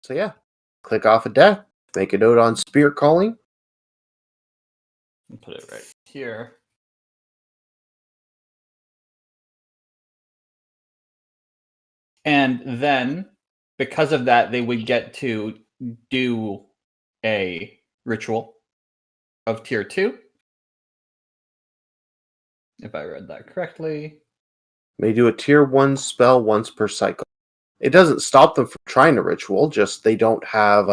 So yeah, click off of death. Make a note on spirit calling. I'll put it right here. And then, because of that, they would get to do a ritual of tier 2. If I read that correctly. May do a tier 1 spell once per cycle. It doesn't stop them from trying a ritual, just they don't have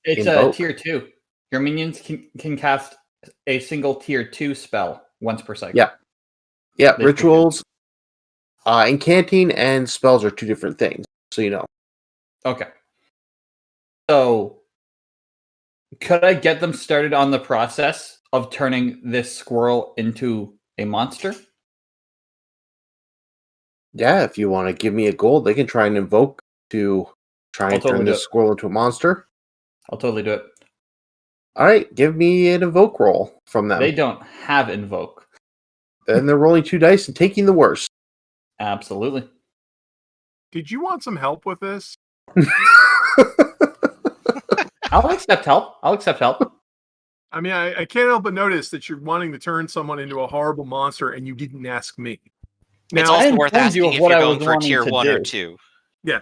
It's invoke. a tier 2. Your minions can cast a single tier 2 spell once per cycle. Yeah, rituals, incanting and spells are two different things, so you know. Okay. So, could I get them started on the process of turning this squirrel into a monster? Yeah, if you want to give me a gold, they can try and invoke to try and turn this squirrel into a monster. I'll totally do it. All right, give me an invoke roll from them. They don't have invoke. Then they're rolling 2 dice and taking the worst. Absolutely. Did you want some help with this? I'll accept help. I mean, I can't help but notice that you're wanting to turn someone into a horrible monster, and you didn't ask me. Now, it's also worth asking if you're going for tier 1 or 2. Yeah.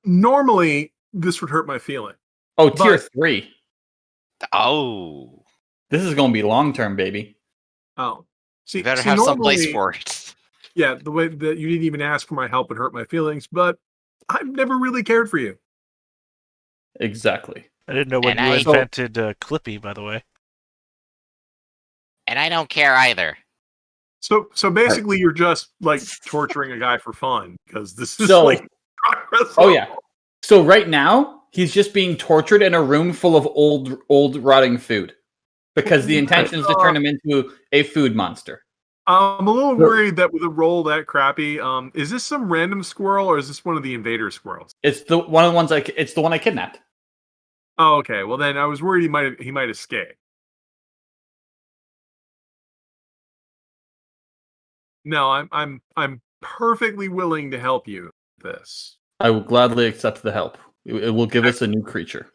Normally, this would hurt my feeling. Oh, tier 3. Oh. This is going to be long-term, baby. Oh. You better have some place for it. Yeah, the way that you didn't even ask for my help would hurt my feelings, but I've never really cared for you. Exactly. I didn't know when you invented Clippy, by the way. And I don't care either. So basically, you're just like torturing a guy for fun because this is like. Oh yeah. So right now he's just being tortured in a room full of old rotting food because the intention is to turn him into a food monster. I'm a little worried that with a roll that crappy, is this some random squirrel or is this one of the invader squirrels? It's the one of the ones it's the one I kidnapped. Oh, okay. Well, then I was worried he might escape. No, I'm perfectly willing to help you with this. I will gladly accept the help. It will give us a new creature.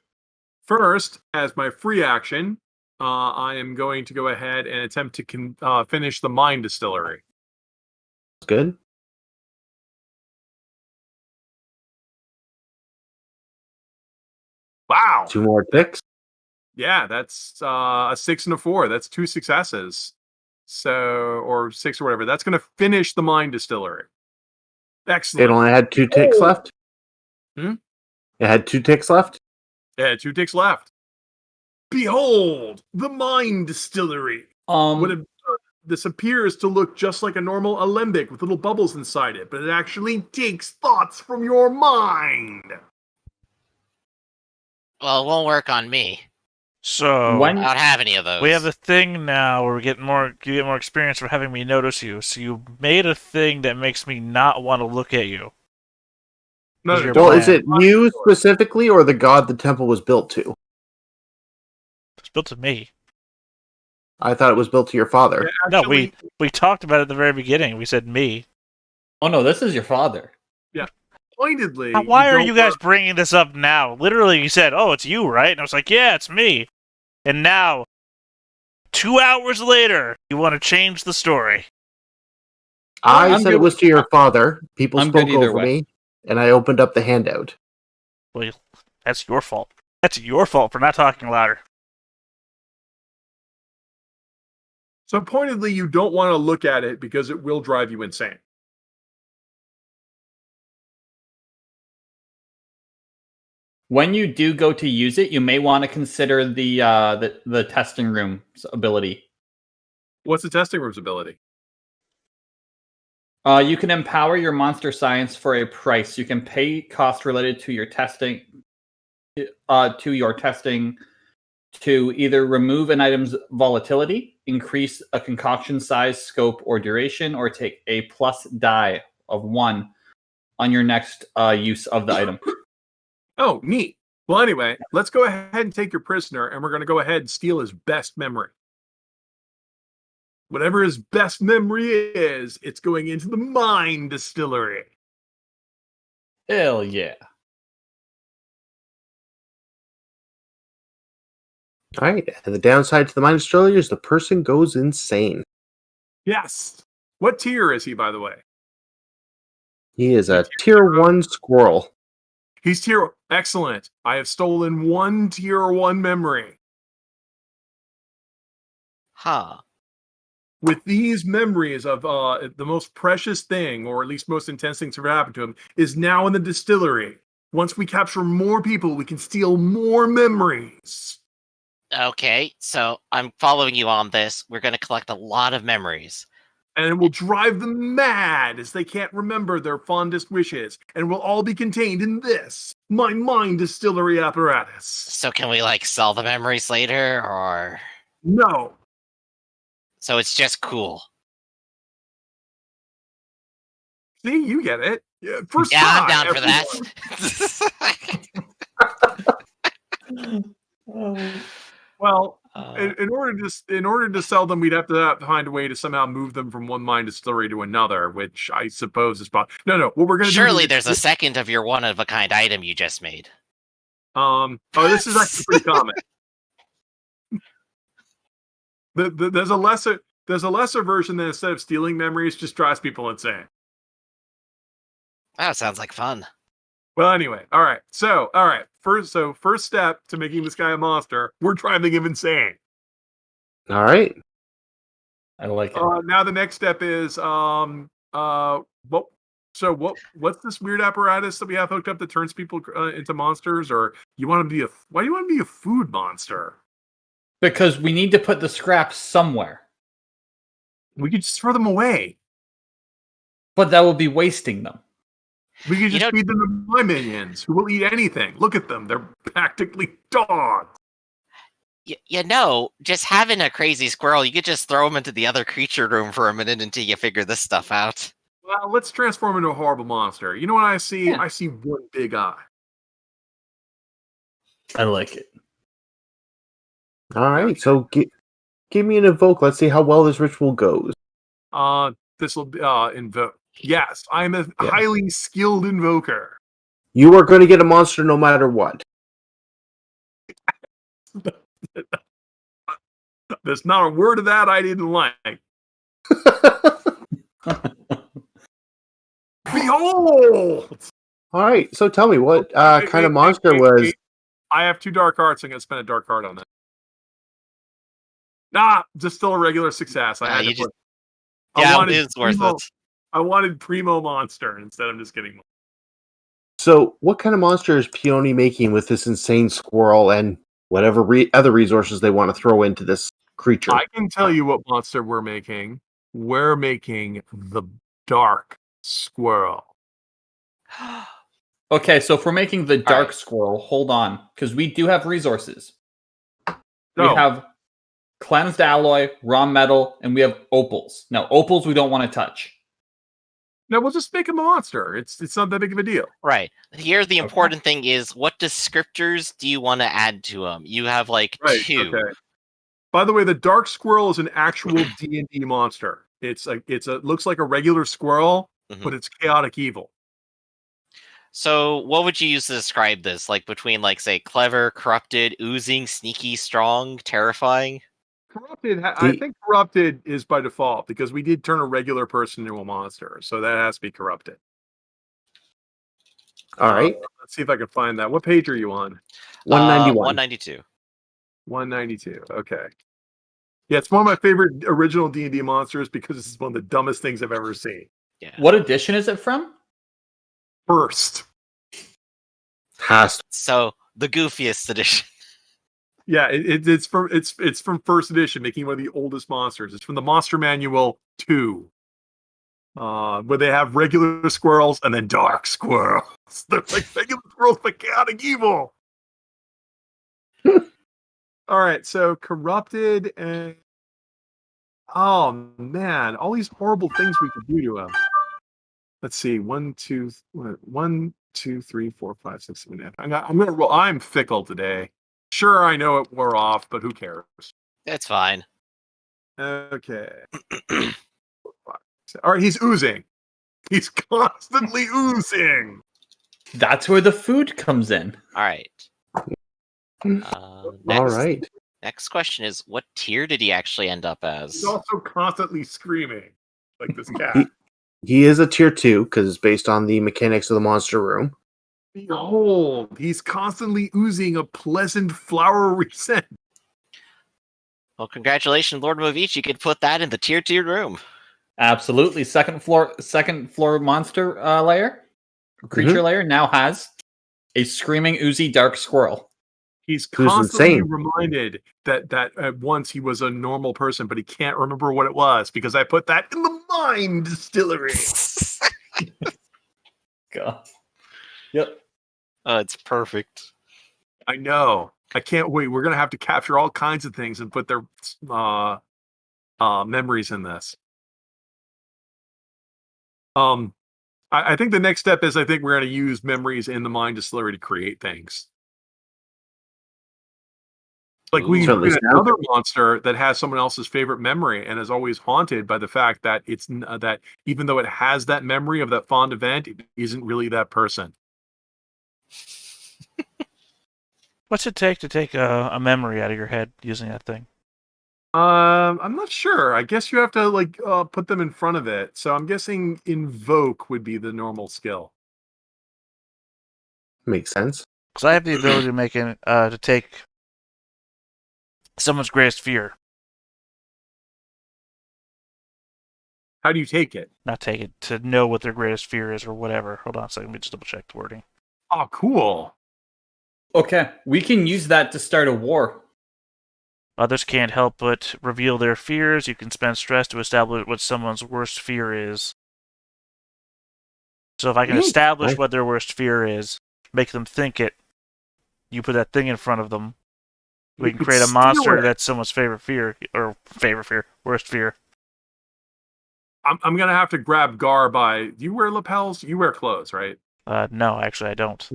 First, as my free action, I am going to go ahead and attempt to finish the mine distillery. That's good. Wow. 2 more ticks. Yeah, that's a 6 and a 4. That's 2 successes. So, or 6 or whatever. That's going to finish the mine distillery. Excellent. It only had 2 ticks left? Hmm? It had 2 ticks left? Yeah, 2 ticks left. Behold, the mine distillery. This appears to look just like a normal alembic with little bubbles inside it, but it actually takes thoughts from your mind. Well, it won't work on me. So I don't have any of those. We have a thing now where you get more experience for having me notice you. So you made a thing that makes me not want to look at you. No, is it you specifically or the god the temple was built to? It's built to me. I thought it was built to your father. Yeah, actually, no, we talked about it at the very beginning. We said me. Oh no, this is your father. Yeah. Pointedly. Now, why are you guys bringing this up now? Literally, you said, "Oh, it's you, right?" And I was like, "Yeah, it's me." And now, 2 hours later, you want to change the story. I said it was to your father. People spoke over me, and I opened up the handout. Well, that's your fault. That's your fault for not talking louder. So pointedly, you don't want to look at it because it will drive you insane. When you do go to use it, you may want to consider the testing room's ability. What's the testing room's ability? You can empower your monster science for a price. You can pay costs related to your testing, to either remove an item's volatility, increase a concoction size, scope, or duration, or take a plus die of 1 on your next use of the item. Oh, neat. Well, anyway, let's go ahead and take your prisoner, and we're going to go ahead and steal his best memory. Whatever his best memory is, it's going into the mine distillery. Hell yeah. All right. And the downside to the Mind Destroyer is the person goes insane. Yes. What tier is he, by the way? He is a tier 1 squirrel. He's tier... Excellent. I have stolen 1 tier 1 memory. Huh. With these memories of the most precious thing, or at least most intense things that ever happened to him, is now in the distillery. Once we capture more people, we can steal more memories. Okay, so I'm following you on this. We're going to collect a lot of memories. And it will drive them mad as they can't remember their fondest wishes. And will all be contained in this, my mind distillery apparatus. So can we, like, sell the memories later, or... No. So it's just cool. See, you get it. Yeah, first I'm try, down for that. Well, in order to sell them, we'd have to find a way to somehow move them from one mind distillery to another, which I suppose is possible. No. What we're going to Surely there's a second of your one of a kind item you just made. This is actually pretty common. There's a lesser version that instead of stealing memories, just drives people insane. That sounds like fun. Well, anyway, all right. First step to making this guy a monster, we're driving him insane. All right. I like it. Now the next step is what's this weird apparatus that we have hooked up that turns people into monsters? Or why do you want to be a food monster? Because we need to put the scraps somewhere. We could just throw them away. But that will be wasting them. We could just feed them to my minions, who will eat anything. Look at them. They're practically dogs. Just having a crazy squirrel, you could just throw him into the other creature room for a minute until you figure this stuff out. Well, let's transform into a horrible monster. You know what I see? Yeah. I see one big eye. I like it. All right, so give me an invoke. Let's see how well this ritual goes. This will invoke. Yes, I'm a highly skilled invoker. You are going to get a monster no matter what. There's not a word of that I didn't like. Behold! All right, so tell me, what kind of monster was... I have 2 dark hearts. I'm going to spend a dark heart on that. Nah, just still a regular success. It is worth it. I wanted Primo Monster instead. I'm just kidding. So, what kind of monster is Peony making with this insane squirrel and whatever other resources they want to throw into this creature? I can tell you what monster we're making. We're making the Dark Squirrel. Okay, so if we're making the Dark Squirrel, hold on, because we do have resources. We have cleansed alloy, raw metal, and we have opals. Now, opals we don't want to touch. No, we'll just make him a monster. It's not that big of a deal. Right. Here, the important thing is, what descriptors do you want to add to him? You have, 2. Okay. By the way, the Dark Squirrel is an actual D&D monster. It looks like a regular squirrel, but it's chaotic evil. So, what would you use to describe this? Between, say, clever, corrupted, oozing, sneaky, strong, terrifying? Corrupted, I think corrupted is by default, because we did turn a regular person into a monster, so that has to be corrupted. All right. Let's see if I can find that. What page are you on? 191. 192. 192, okay. Yeah, it's one of my favorite original D&D monsters because this is one of the dumbest things I've ever seen. Yeah. What edition is it from? First. So, the goofiest edition. Yeah, it's from first edition, making one of the oldest monsters. It's from the Monster Manual 2, where they have regular squirrels and then dark squirrels. They're like regular squirrels, but chaotic evil. All right, so corrupted and oh man, all these horrible things we could do to him. Let's see, 1, 2, 3, 4, 5, 6, 7, 8. I'm gonna roll. I'm fickle today. Sure, I know it wore off, but who cares? It's fine. Okay. All right, he's oozing. He's constantly oozing. That's where the food comes in. All right. All right. Next question is, what tier did he actually end up as? He's also constantly screaming, like this cat. He is a tier 2 because it's based on the mechanics of the monster room. Behold, he's constantly oozing a pleasant flowery scent. Well, congratulations, Lord Movich. You could put that in the tier 2 room. Absolutely. Second floor monster layer, creature layer now has a screaming, oozy, dark squirrel. He's constantly reminded that once he was a normal person, but he can't remember what it was because I put that in the mind distillery. God. Yep. Oh, it's perfect. I know. I can't wait. We're gonna have to capture all kinds of things and put their memories in this. I think the next step is I think we're going to use memories in the mind distillery to create things. Like we create another monster that has someone else's favorite memory and is always haunted by the fact that it's that even though it has that memory of that fond event, it isn't really that person. What's it take to take a memory out of your head using that thing? I'm not sure. I guess you have to put them in front of it. So I'm guessing invoke would be the normal skill. Makes sense. Because I have the ability to make it to take someone's greatest fear. How do you take it? Not take it, to know what their greatest fear is or whatever. Hold on a second, let me just double check the wording. Oh, cool. Okay, we can use that to start a war. Others can't help but reveal their fears. You can spend stress to establish what someone's worst fear is. So if I can establish what their worst fear is, make them think it, you put that thing in front of them, we can create a monster that's someone's favorite fear, or worst fear. I'm going to have to grab Gar by... Do you wear lapels? You wear clothes, right? No, actually I don't.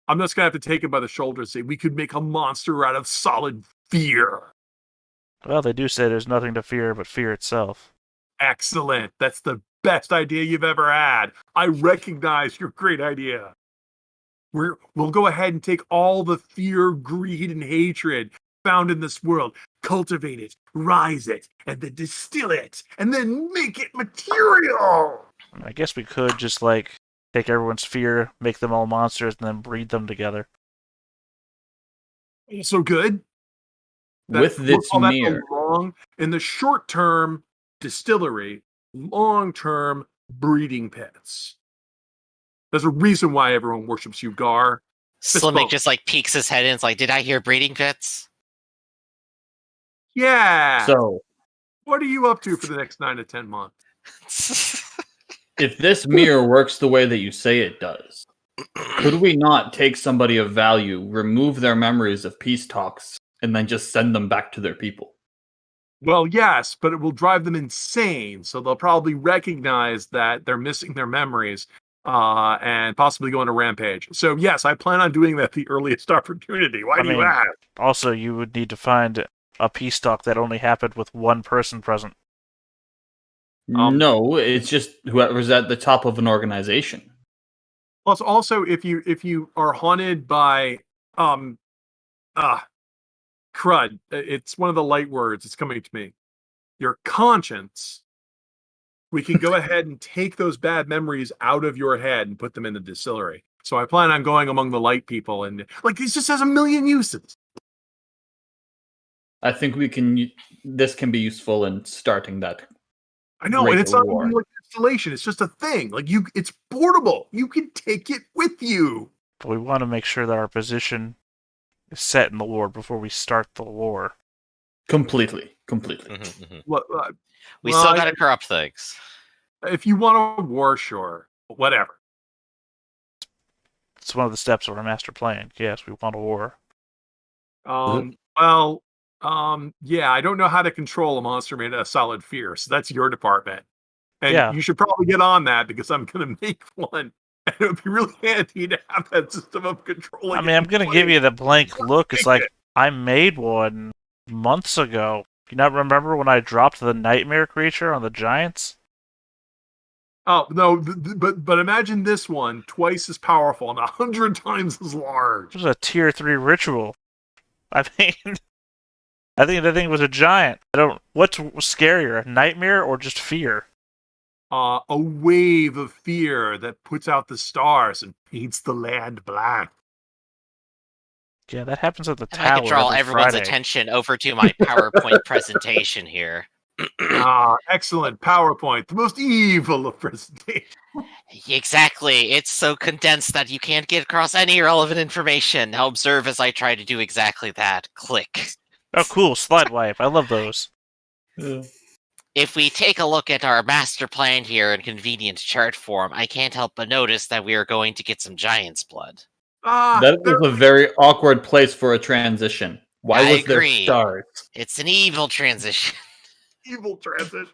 I'm just going to have to take him by the shoulder and say, we could make a monster out of solid fear. Well, they do say there's nothing to fear but fear itself. Excellent. That's the best idea you've ever had. I recognize your great idea. We'll go ahead and take all the fear, greed, and hatred found in this world, cultivate it, rise it, and then distill it, and then make it material. I guess we could just, take everyone's fear, make them all monsters, and then breed them together. So good. With this mirror. In the short term, distillery, long term, breeding pits. There's a reason why everyone worships you, Gar. Slimming just peeks his head in. It's like, did I hear breeding pits? Yeah. So, what are you up to for the next 9 to 10 months? If this mirror works the way that you say it does, could we not take somebody of value, remove their memories of peace talks, and then just send them back to their people? Well, yes, but it will drive them insane. So they'll probably recognize that they're missing their memories and possibly go on a rampage. So, yes, I plan on doing that at the earliest opportunity. Why do you ask? Also, you would need to find a peace talk that only happened with one person present. No, it's just whoever's at the top of an organization. Plus, also, if you are haunted by crud, it's one of the light words. It's coming to me. Your conscience. We can go ahead and take those bad memories out of your head and put them in the distillery. So I plan on going among the light people, and this just has a million uses. I think this can be useful in starting that. I know, and it's not even like installation. It's just a thing. It's portable. You can take it with you. But we want to make sure that our position is set in the lore before we start the lore. Completely. We still got to corrupt things. If you want a war, sure. Whatever. It's one of the steps of our master plan. Yes, we want a war. Yeah, I don't know how to control a monster made of solid fear, so that's your department. And you should probably get on that because I'm going to make one. And it would be really handy to have that system of controlling. I mean, I'm going to give you the blank look. It's like, I made one months ago. You not remember when I dropped the nightmare creature on the giants? Oh, no, but imagine this one, twice as powerful and 100 times as large. It was a tier 3 ritual. I mean... I think that thing was a giant. What's scarier, a nightmare or just fear? A wave of fear that puts out the stars and paints the land black. Yeah, that happens at the And tower. I could draw every everyone's Friday. attention over to my PowerPoint presentation here. Excellent PowerPoint, the most evil of presentations. Exactly. It's so condensed that you can't get across any relevant information. Now observe as I try to do exactly that. Click. Oh, cool. Slide wipe. I love those. If we take a look at our master plan here in convenient chart form, I can't help but notice that we are going to get some giant's blood. That was a very awkward place for a transition. Why was there stars? It's an evil transition. Evil transition.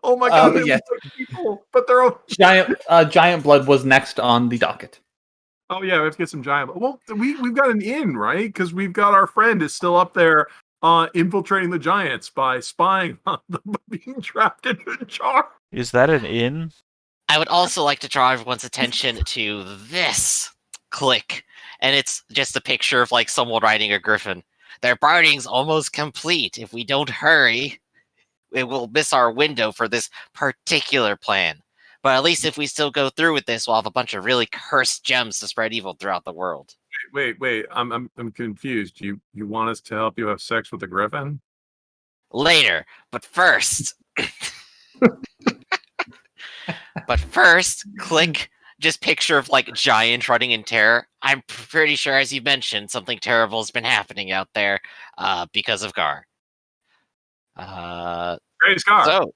Oh my god, yes. People, but they're all... Giant blood was next on the docket. Oh yeah, we have to get some giant. Well, we've got an in, right? Because we've got our friend is still up there infiltrating the giants by spying on them being trapped in the jar. Is that an inn? I would also like to draw everyone's attention to this. Click. And it's just a picture of like someone riding a griffin. Their party's almost complete. If we don't hurry, it will miss our window for this particular plan. But at least if we still go through with this, we'll have a bunch of really cursed gems to spread evil throughout the world. Wait. I'm confused. You want us to help you have sex with the griffin? Later. But first... click. Just picture of like giant running in terror. I'm pretty sure, as you mentioned, something terrible has been happening out there because of Gar. Praise Gar. So,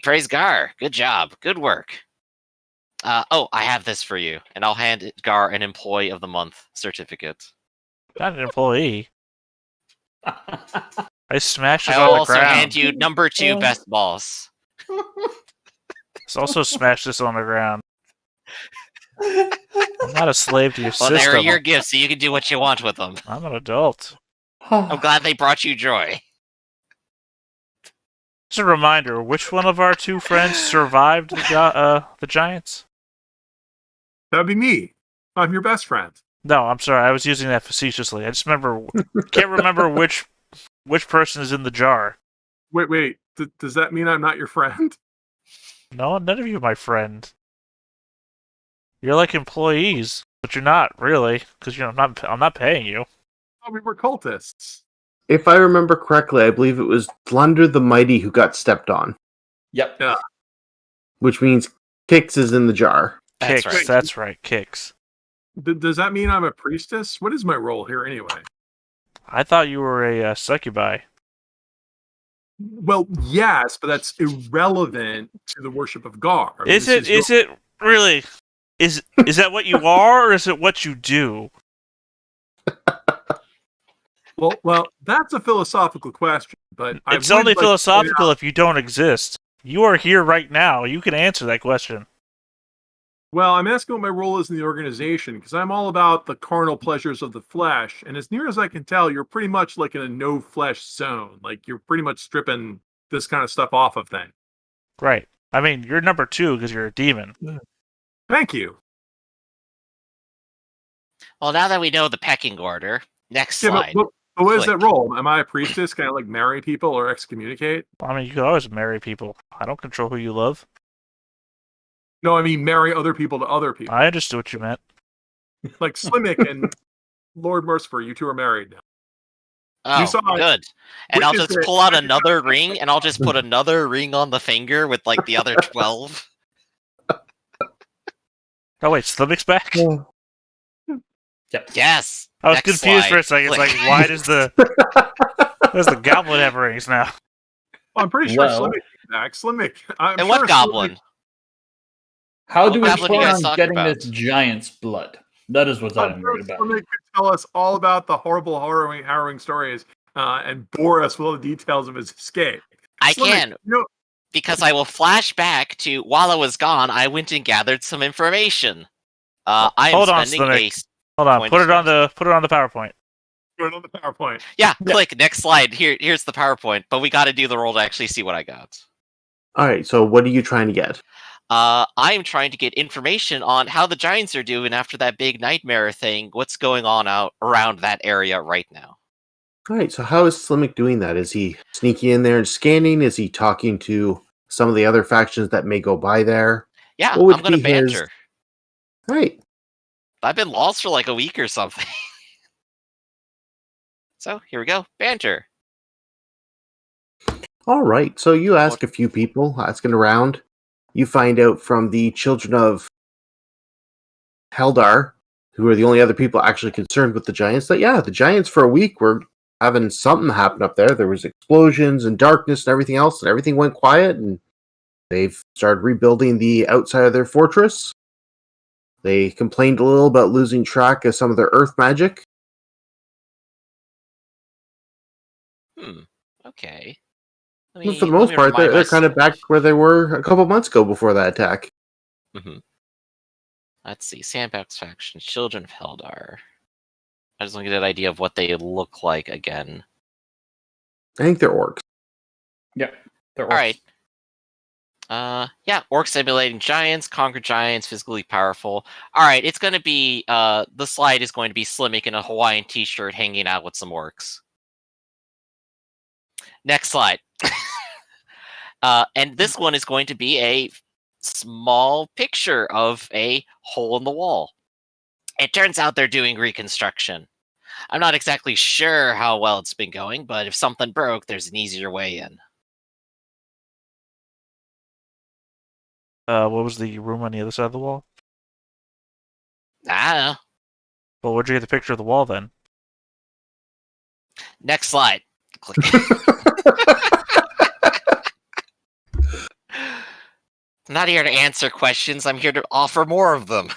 praise Gar. Good job. Good work. I have this for you, and I'll hand Gar an Employee of the Month certificate. Not an employee. I smashed it I'll on the also ground. hand you number 2 best boss. Let's also smash this on the ground. I'm not a slave to your Well, system. there are your gifts, so you can do what you want with them. I'm an adult. I'm glad they brought you joy. Just a reminder, which one of our two friends survived the giants? That'd be me. I'm your best friend. No, I'm sorry. I was using that facetiously. I just can't remember which person is in the jar. Wait. Does that mean I'm not your friend? No, none of you are my friend. You're like employees, but you're not really, because I'm not paying you. Oh, we were cultists. If I remember correctly, I believe it was Thunder the Mighty who got stepped on. Yep. Yeah. Which means Kix is in the jar. That's right, Kix. Does that mean I'm a priestess? What is my role here anyway? I thought you were a succubi. Well, yes, but that's irrelevant to the worship of Gar. I mean, Is it really? Is that what you are, or is it what you do? Well, that's a philosophical question, but it's only philosophical if you don't exist. You are here right now. You can answer that question. Well, I'm asking what my role is in the organization, because I'm all about the carnal pleasures of the flesh, and as near as I can tell, you're pretty much like in a no-flesh zone. Like, you're pretty much stripping this kind of stuff off of things. Right. I mean, you're number 2 because you're a demon. Thank you. Well, now that we know the pecking order, next slide. But what is that role? Am I a priestess? Can I like marry people or excommunicate? I mean, you can always marry people. I don't control who you love. No, I mean marry other people to other people. I understood what you meant. Like Slimmick and Lord Mercifer, you two are married now. Oh, good. And I'll just pull out another ring, and I'll just put another ring on the finger with like the other 12. Oh wait, Slimmick's back? Yep. Yes. I was confused for a second. It's like, why does the goblin have rings now? Well, I'm pretty sure Slimmick is back. Slimmick. And what goblin? How do we goblin you plan guys on talking getting about? this giant's blood? That is what I'm worried about. Slimmick could tell us all about the horrible, harrowing stories and bore us with all the details of his escape. I Slimmick, can. Because I will flash back to while I was gone, I went and gathered some information. Hold on, Slimmick. Hold on. Put it on the PowerPoint. Put it on the PowerPoint. Yeah, click next slide. Here's the PowerPoint, but we got to do the roll to actually see what I got. All right. So what are you trying to get? I'm trying to get information on how the Giants are doing after that big nightmare thing. What's going on out around that area right now? All right, so how is Slimmick doing that? Is he sneaking in there and scanning? Is he talking to some of the other factions that may go by there? Yeah, What would I'm gonna be his- banter. Right. I've been lost for like a week or something. So here we go, banter. All right, so you ask a few people, asking around. You find out from the children of Heldar, who are the only other people actually concerned with the giants, that the giants for a week were having something happen up there. There was explosions and darkness and everything else, and everything went quiet, and they've started rebuilding the outside of their fortress. They complained a little about losing track of some of their earth magic. Okay. But for the most part, they're kind of back where they were a couple months ago before that attack. Mm-hmm. Let's see. Sandbox faction, Children of Heldar. I just want to get an idea of what they look like again. I think they're orcs. Yeah, they're orcs. All right. Yeah, orcs simulating giants, conquer giants, physically powerful. All right, it's going to be, the slide is going to be Slimmick in a Hawaiian t-shirt hanging out with some orcs. Next slide. And this one is going to be a small picture of a hole in the wall. It turns out they're doing reconstruction. I'm not exactly sure how well it's been going, but if something broke, there's an easier way in. What was the room on the other side of the wall? Ah. Well, where'd you get the picture of the wall then? Next slide. Click. I'm not here to answer questions. I'm here to offer more of them.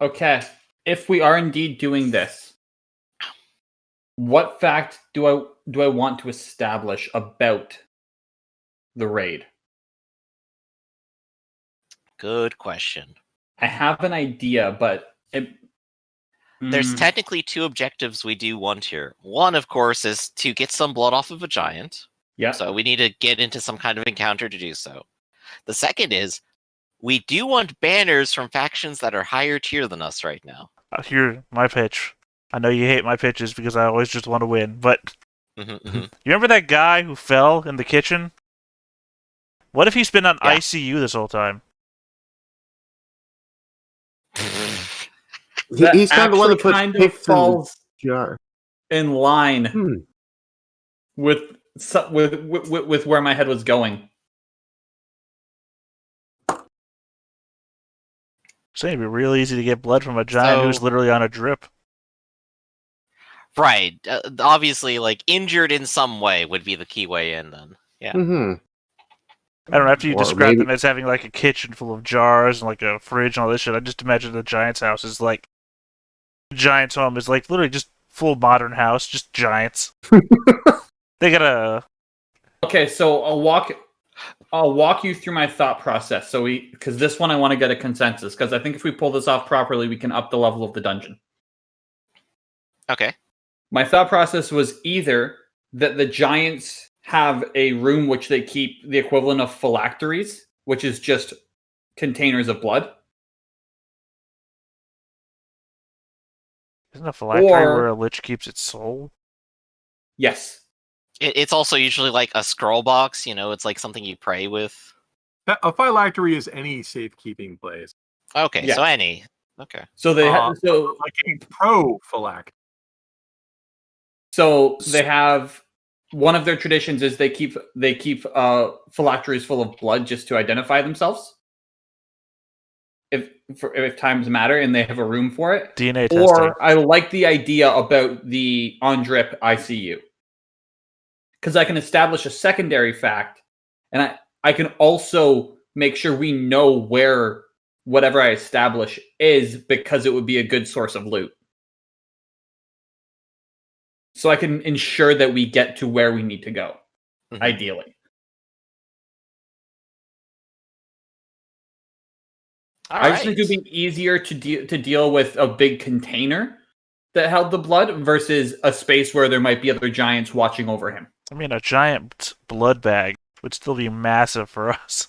Okay. If we are indeed doing this, what fact do I want to establish about the raid? Good question. I have an idea, but there's technically two objectives we do want here. One, of course, is to get some blood off of a giant. Yeah. So we need to get into some kind of encounter to do so. The second is, we do want banners from factions that are higher tier than us right now. Here, my pitch. I know you hate my pitches because I always just want to win, but you remember that guy who fell in the kitchen? What if he's been on ICU this whole time? He's kind of the one that kind of falls in line with where my head was going. It's going to be real easy to get blood from a giant who's literally on a drip. Right. Obviously, like, injured in some way would be the key way in, then. Yeah. Mm-hmm. I don't know, after you describe them as having, like, a kitchen full of jars and, like, a fridge and all this shit, I just imagine the giant's house is, like... The giant's home is, like, literally just full modern house, just giants. They got a... Okay, so I'll walk you through my thought process. So because this one I want to get a consensus, because I think if we pull this off properly, we can up the level of the dungeon. Okay. My thought process was either that the giants have a room which they keep the equivalent of phylacteries, which is just containers of blood. Isn't a phylactery where a lich keeps its soul? Yes. It's also usually like a scroll box, you know, it's like something you pray with. A phylactery is any safekeeping place. Okay, so any. Okay. So they have like a prophylactic. So they have one of their traditions is they keep phylacteries full of blood just to identify themselves. If times matter and they have a room for it. DNA testing. Or I like the idea about the on drip ICU. Because I can establish a secondary fact, and I can also make sure we know where whatever I establish is, because it would be a good source of loot. So I can ensure that we get to where we need to go, ideally. I just think it would be easier to deal with a big container that held the blood versus a space where there might be other giants watching over him. I mean, a giant blood bag would still be massive for us.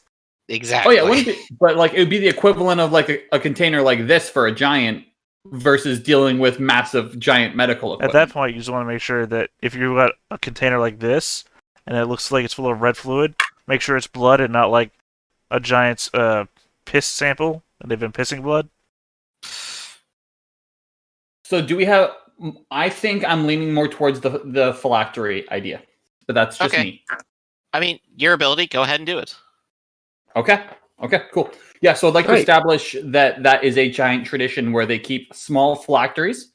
Exactly. Oh yeah, it wouldn't be, but like it would be the equivalent of like a container like this for a giant, versus dealing with massive, giant medical equipment. At that point, you just want to make sure that if you've got a container like this, and it looks like it's full of red fluid, make sure it's blood and not like a giant's piss sample, and they've been pissing blood. So do we have... I think I'm leaning more towards the phylactery idea, but that's just me. I mean, your ability, go ahead and do it. Okay, cool. Yeah, so I'd like to establish that is a giant tradition where they keep small phylacteries,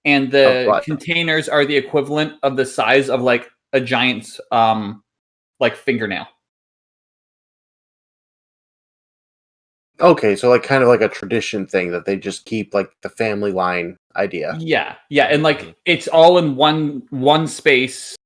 and the containers are the equivalent of the size of like a giant's like fingernail. Okay, so like kind of like a tradition thing that they just keep, like the family line idea. Yeah, and like it's all in one space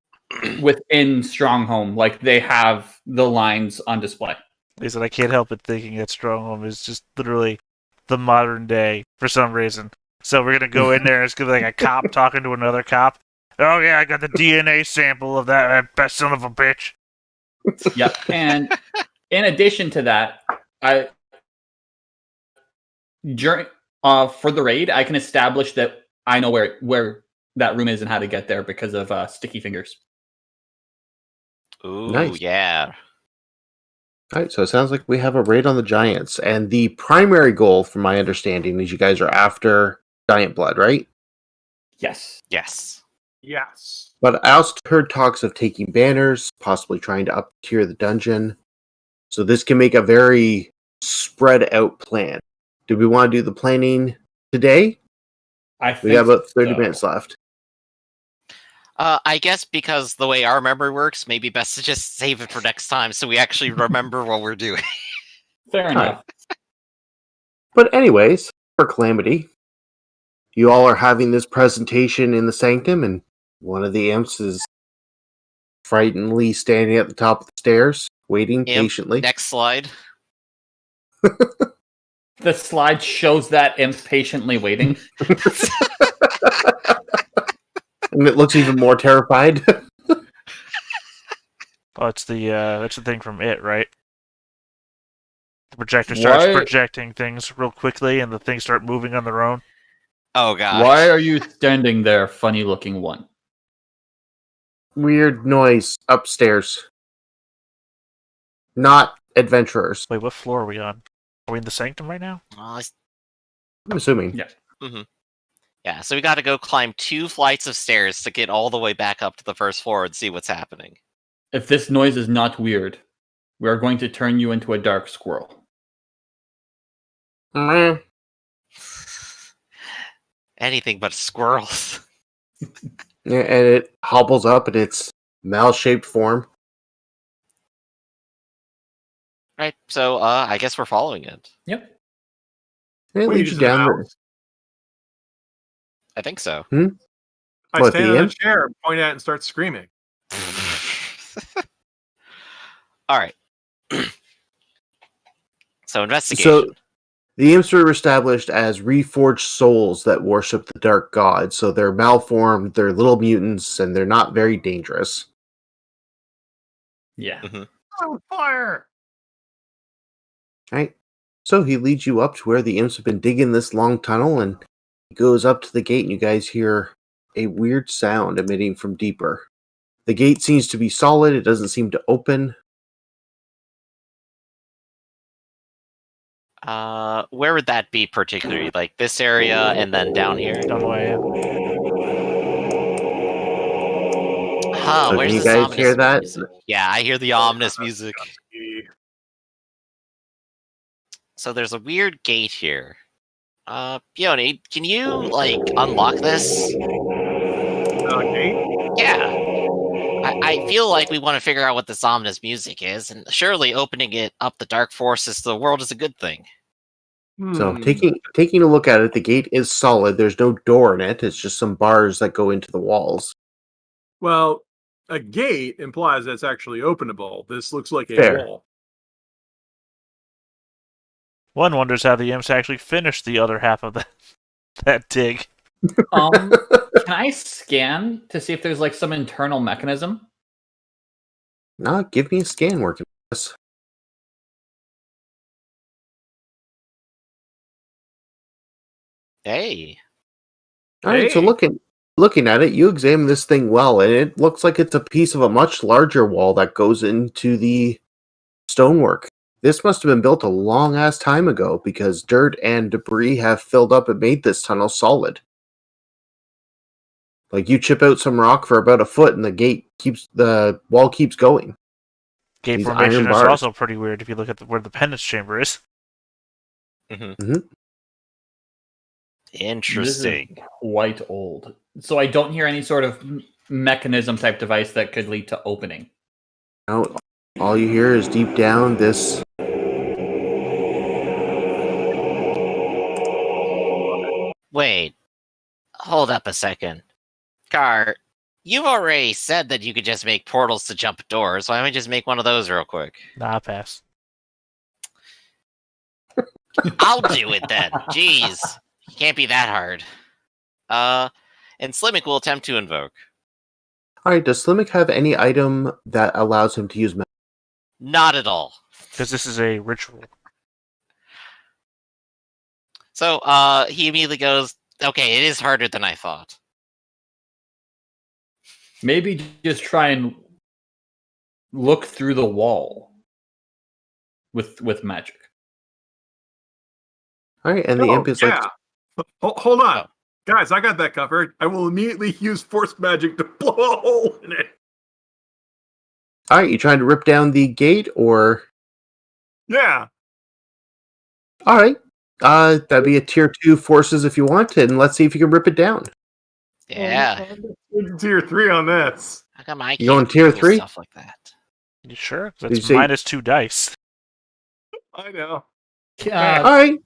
within Stronghold. Like they have the lines on display. They said I can't help but thinking that Stronghold is just literally the modern day for some reason. So we're gonna go in there and it's gonna be like a cop talking to another cop. Oh yeah, I got the DNA sample of that best son of a bitch. Yep, and in addition to that, for the raid, I can establish that I know where that room is and how to get there because of sticky fingers. Ooh, nice. Yeah. All right, so it sounds like we have a raid on the giants, and the primary goal, from my understanding, is you guys are after giant blood, right? Yes. But I also heard talks of taking banners, possibly trying to up-tier the dungeon. So this can make a very spread-out plan. Do we want to do the planning today? We got about 30 minutes left. I guess because the way our memory works, maybe best to just save it for next time so we actually remember what we're doing. Fair enough. But anyways, for Calamity, you all are having this presentation in the Sanctum, and one of the imps is frightenedly standing at the top of the stairs, waiting patiently. Next slide. The slide shows that imp patiently waiting. And it looks even more terrified. Oh, it's that's the thing from It, right? The projector starts projecting things real quickly, and the things start moving on their own. Oh god! Why are you standing there, funny-looking one? Weird noise upstairs. Not adventurers. Wait, what floor are we on? Are we in the Sanctum right now? I'm assuming. Yes. Mm-hmm. Yeah, so we got to go climb 2 flights of stairs to get all the way back up to the first floor and see what's happening. If this noise is not weird, we are going to turn you into a dark squirrel. Anything but squirrels. Yeah, and it hobbles up in its mal-shaped form. Right, so I guess we're following it. Yep. It leads you down there. I think so. I stand on a chair, point at it, and start screaming. All right. So investigation. So the imps were established as reforged souls that worship the dark god. So they're malformed, they're little mutants, and they're not very dangerous. Yeah. Oh, fire! Right. So he leads you up to where the imps have been digging this long tunnel, and he goes up to the gate, and you guys hear a weird sound emitting from deeper. The gate seems to be solid. It doesn't seem to open. Where would that be particularly? Like this area and then down here? Down the way. So Where's can you this guys ominous hear that? music? Yeah, I hear the ominous music. So there's a weird gate here. Peony, can you, like, unlock this? Gate? Yeah. I feel like we want to figure out what this ominous music is, and surely opening it up the dark forces to the world is a good thing. So taking a look at it, the gate is solid. There's no door in it. It's just some bars that go into the walls. Well, a gate implies that it's actually openable. This looks like a Fair. wall. One wonders how the imps actually finished the other half of that dig. Can I scan to see if there's like some internal mechanism? No, give me a scan working on this. Hey. All right, so looking at it, you examine this thing well, and it looks like it's a piece of a much larger wall that goes into the stonework. This must have been built a long-ass time ago, because dirt and debris have filled up and made this tunnel solid. Like, you chip out some rock for about a foot, and the wall keeps going. Gate These formation iron is bars. also pretty weird if you look at where the penance chamber is. Interesting. This is quite old. So I don't hear any sort of mechanism type device that could lead to opening. Now, all you hear is deep down this. Wait, hold up a second. Car, you've already said that you could just make portals to jump doors. Why don't we just make one of those real quick? Nah, pass. I'll do it then. Jeez. Can't be that hard. And Slimmick will attempt to invoke. Alright, does Slimmick have any item that allows him to use magic? Not at all. Because this is a ritual. So, he immediately goes, okay, it is harder than I thought. Maybe just try and look through the wall with magic. Alright, and the imp is like... Hold on. Guys, I got that covered. I will immediately use force magic to blow a hole in it. Alright, you trying to rip down the gate, or... Yeah. Alright. That'd be a tier 2 forces if you want, and let's see if you can rip it down. Yeah. Tier 3 on this. How come I You going can't tier do 3? stuff like that? You sure? You That's say- -2 dice. I know. Alright.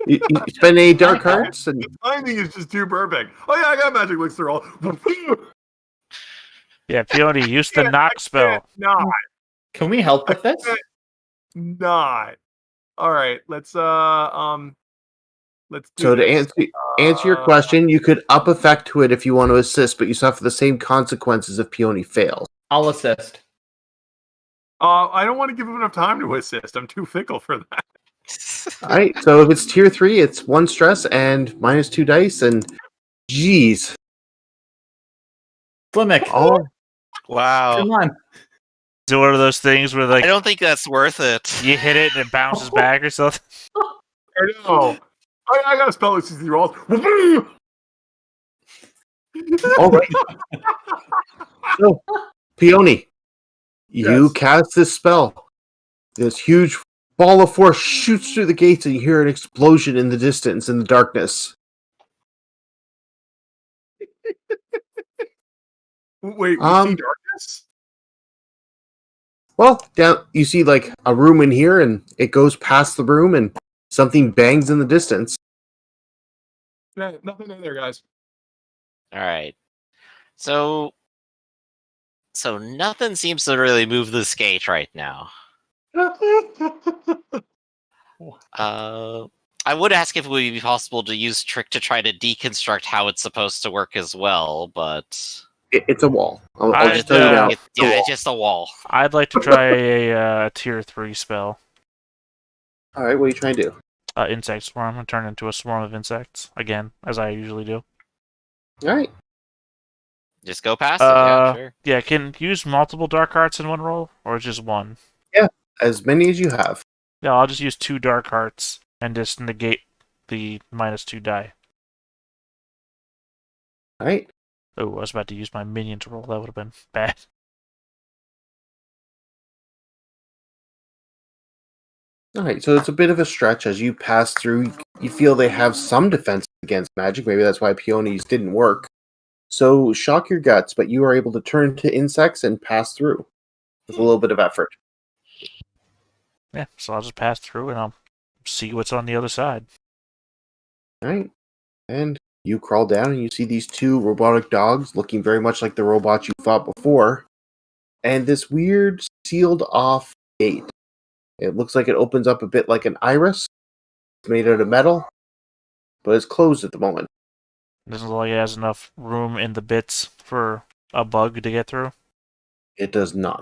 You spend any dark hearts, and... The timing is just too perfect. Oh yeah, I got magic licks through all. Yeah, Peony, use the knock spell. Not. Can we help with this? Not. All right, let's do So to this. answer your question, you could up effect to it if you want to assist, but you suffer the same consequences if Peony fails. I'll assist. I don't want to give him enough time to assist. I'm too fickle for that. Alright, so if it's tier 3, it's 1 stress and -2 dice, and... Jeez. Slimmick, Oh, Wow. come on. Is it one of those things where, like, I don't think that's worth it. you hit it and it bounces back or something? I know. I got a spell that sees the rolls. alright. So, Peony, you Yes. cast this spell. This huge ball of force shoots through the gates, and you hear an explosion in the distance, in the darkness. Wait, we see darkness? Well, down you see like a room in here, and it goes past the room, and something bangs in the distance. Nah, nothing in there, guys. All right. So nothing seems to really move this gate right now. I would ask if it would be possible to use trick to try to deconstruct how it's supposed to work as well, but It's a wall. I'll I just tell you now. it's just a wall. I'd like to try a tier 3 spell. All right, what are you trying to do? Insect swarm, and turn into a swarm of insects again, as I usually do. All right. Just go past it. Yeah, sure. Yeah, can use multiple dark hearts in one roll, or just one? As many as you have. Yeah, I'll just use 2 dark hearts and just negate the -2 die. All right. Oh, I was about to use my minion to roll. That would have been bad. All right. So it's a bit of a stretch as you pass through. You feel they have some defense against magic. Maybe that's why peonies didn't work. So shock your guts, but you are able to turn to insects and pass through with a little bit of effort. Yeah, so I'll just pass through and I'll see what's on the other side. All right. And you crawl down and you see these 2 robotic dogs looking very much like the robots you fought before. And this weird sealed off gate. It looks like it opens up a bit like an iris. It's made out of metal, but it's closed at the moment. Doesn't look like it has enough room in the bits for a bug to get through. It does not.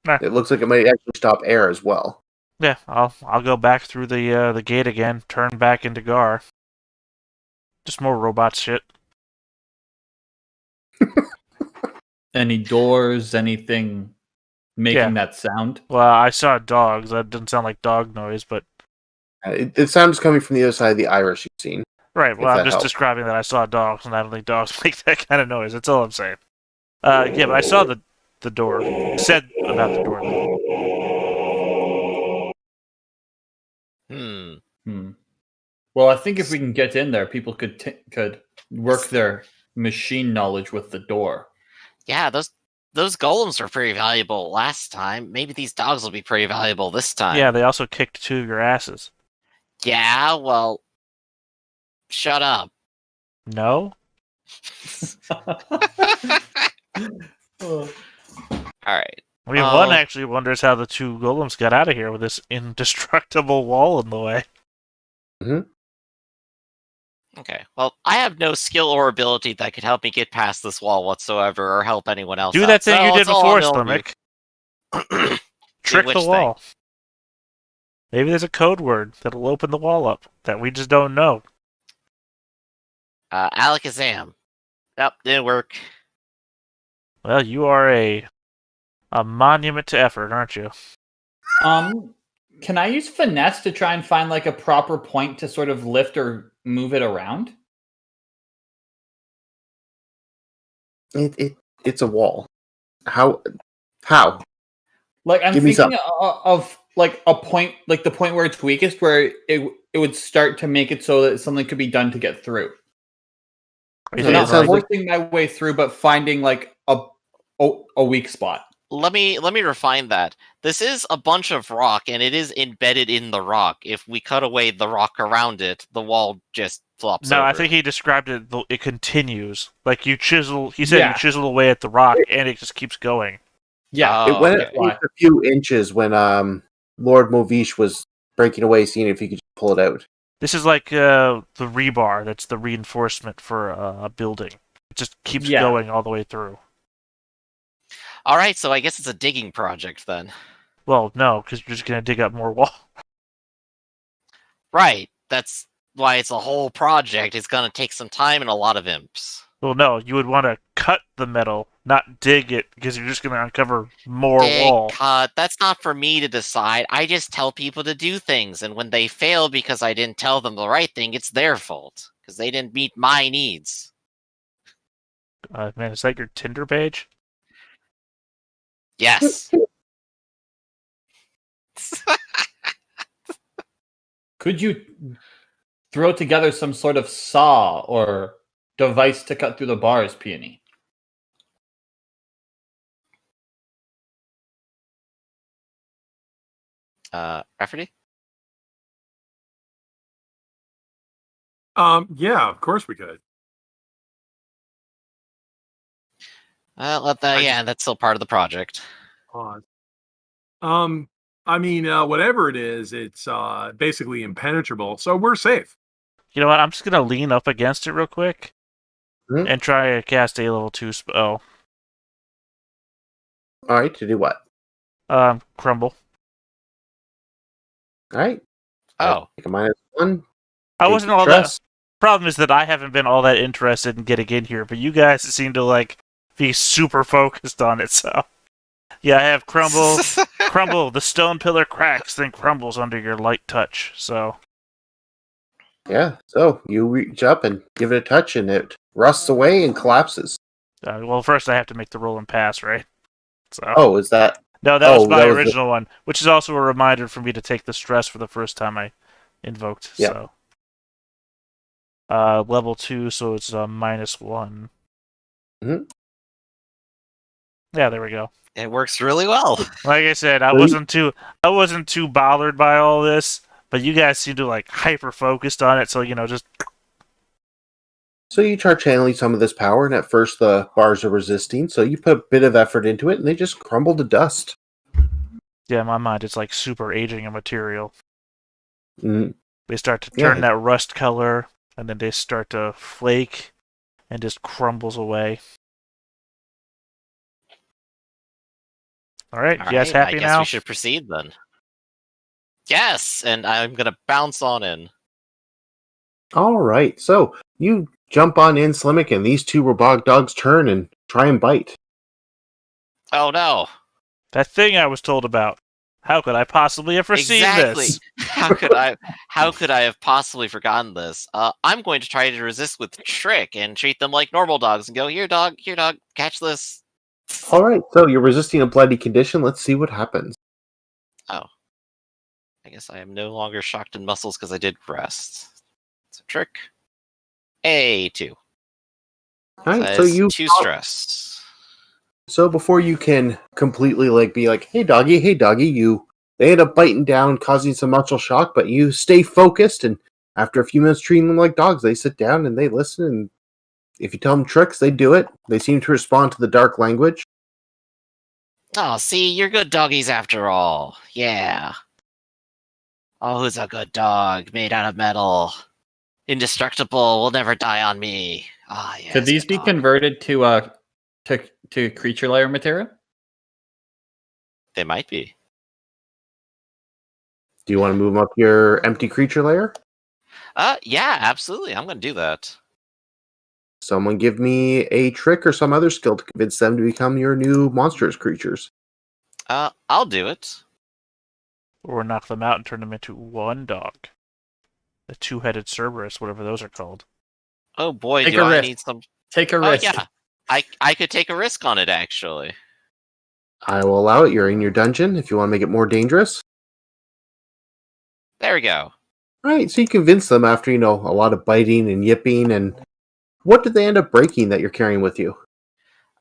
Nah. It looks like it might actually stop air as well. Yeah, I'll go back through the gate again, turn back into Gar. Just more robot shit. Any doors, anything making that sound? Well, I saw dogs. That doesn't sound like dog noise, but... It sounds coming from the other side of the iris you've seen. Right, well, I'm just describing that I saw dogs, and I don't think dogs make that kind of noise. That's all I'm saying. Yeah, but I saw the door. You said about the door, though. Well, I think if we can get in there, people could work their machine knowledge with the door. Yeah, those golems were pretty valuable last time. Maybe these dogs will be pretty valuable this time. Yeah, they also kicked 2 of your asses. Yeah, well, shut up. No? All right. I mean, one actually wonders how the 2 golems got out of here with this indestructible wall in the way. Mm-hmm. Okay, well, I have no skill or ability that could help me get past this wall whatsoever or help anyone else Do out. that thing you did it's all before, on Slimmick. you. Trick the which wall. thing? Maybe there's a code word that'll open the wall up that we just don't know. Alakazam. Nope, didn't work. Well, you are a monument to effort, aren't you? Can I use finesse to try and find like a proper point to sort of lift or move it around? It's a wall. How? Like I'm thinking of like a point, like the point where it's weakest, where it would start to make it so that something could be done to get through. So not forcing my way through, but finding like a weak spot. Let me refine that. This is a bunch of rock, and it is embedded in the rock. If we cut away the rock around it, the wall just flops over. I think he described it. It continues. Like you chisel. He said you chisel away at the rock, and it just keeps going. Yeah, it went a few inches when Lord Movish was breaking away, seeing if he could pull it out. This is like the rebar. That's the reinforcement for a building. It just keeps going all the way through. All right, so I guess it's a digging project then. Well, no, because you're just going to dig up more wall. Right. That's why it's a whole project. It's going to take some time and a lot of imps. Well, no, you would want to cut the metal, not dig it, because you're just going to uncover more wall. Cut. That's not for me to decide. I just tell people to do things, and when they fail because I didn't tell them the right thing, it's their fault, because they didn't meet my needs. Man, is that your Tinder page? Yes. Could you throw together some sort of saw or device to cut through the bars, Peony? Rafferty? Yeah, of course we could. That's still part of the project. Pause. I mean, whatever it is, it's basically impenetrable, so we're safe. You know what? I'm just gonna lean up against it real quick and try to cast a level 2 spell. All right, to do what? Crumble. All right. Oh, take a -1. I wasn't all that. Problem is that I haven't been all that interested in getting in here, but you guys seem to like be super focused on it. So, yeah, I have crumble. Crumble. The stone pillar cracks, then crumbles under your light touch. So, yeah. So you reach up and give it a touch, and it rusts away and collapses. well, first I have to make the roll and pass, right? So. Oh, is that? No, that was my original one, which is also a reminder for me to take the stress for the first time I invoked. Yep. So, level 2, so it's -1. Mm-hmm. Yeah, there we go. It works really well. Like I said, I wasn't too bothered by all this, but you guys seem to like hyper focused on it. So just. So you start channeling some of this power, and at first the bars are resisting. So you put a bit of effort into it, and they just crumble to dust. Yeah, in my mind, it's like super aging a material. Mm. They start to turn that rust color, and then they start to flake, and just crumbles away. All right, you guys happy now? I guess we should proceed then. Yes, and I'm gonna bounce on in. All right, so you jump on in, Slimmick, and these two robotic dogs turn and try and bite. Oh no! That thing I was told about. How could I possibly have foreseen Exactly. this? How could I? How could I have possibly forgotten this? I'm going to try to resist with trick and treat them like normal dogs and go, here, dog, catch this. All right, so you're resisting a bloody condition. Let's see what happens. Oh, I guess I am no longer shocked in muscles because I did rest. So trick. A2. All right, That so is you 2 stress. So before you can completely be like, hey doggy, they end up biting down, causing some muscle shock, but you stay focused, and after a few minutes treating them like dogs, they sit down and they listen, and if you tell them tricks, they do it. They seem to respond to the dark language. Oh, see, you're good doggies after all. Yeah. Oh, who's a good dog? Made out of metal. Indestructible, will never die on me. Ah, yes. Could these be converted to creature layer material? They might be. Do you want to move them up your empty creature layer? Yeah, absolutely. I'm going to do that. Someone give me a trick or some other skill to convince them to become your new monstrous creatures. I'll do it. Or knock them out and turn them into one dog. The two-headed Cerberus, whatever those are called. Oh boy, Take do a I risk. need some... Take a risk. Yeah. I could take a risk on it, actually. I will allow it. You're in your dungeon if you want to make it more dangerous. There we go. Right, so you convince them after, a lot of biting and yipping, and what did they end up breaking that you're carrying with you?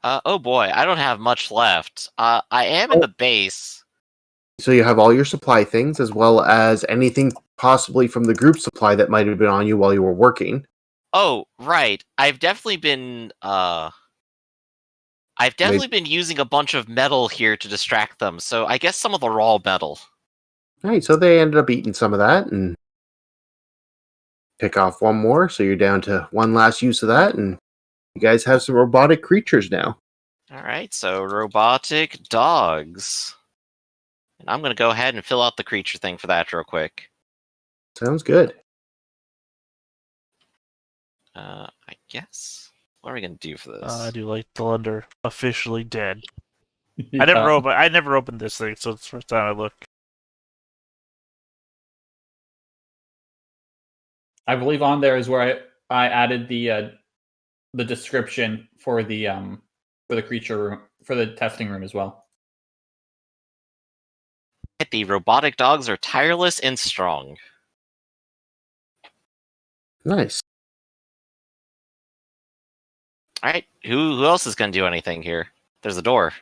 Oh boy, I don't have much left. I am in the base. So you have all your supply things, as well as anything possibly from the group supply that might have been on you while you were working. Oh, right. I've definitely been been using a bunch of metal here to distract them, so I guess some of the raw metal. Right, so they ended up eating some of that, and pick off one more, so you're down to one last use of that, and you guys have some robotic creatures now. Alright, so robotic dogs. And I'm going to go ahead and fill out the creature thing for that real quick. Sounds good. I guess. What are we going to do for this? I do like Thunder officially dead. Yeah. I never opened this thing, so it's the first time I look. I believe on there is where I added the description for the creature room, for the testing room as well. The robotic dogs are tireless and strong. Nice. Alright, who else is going to do anything here? There's a door.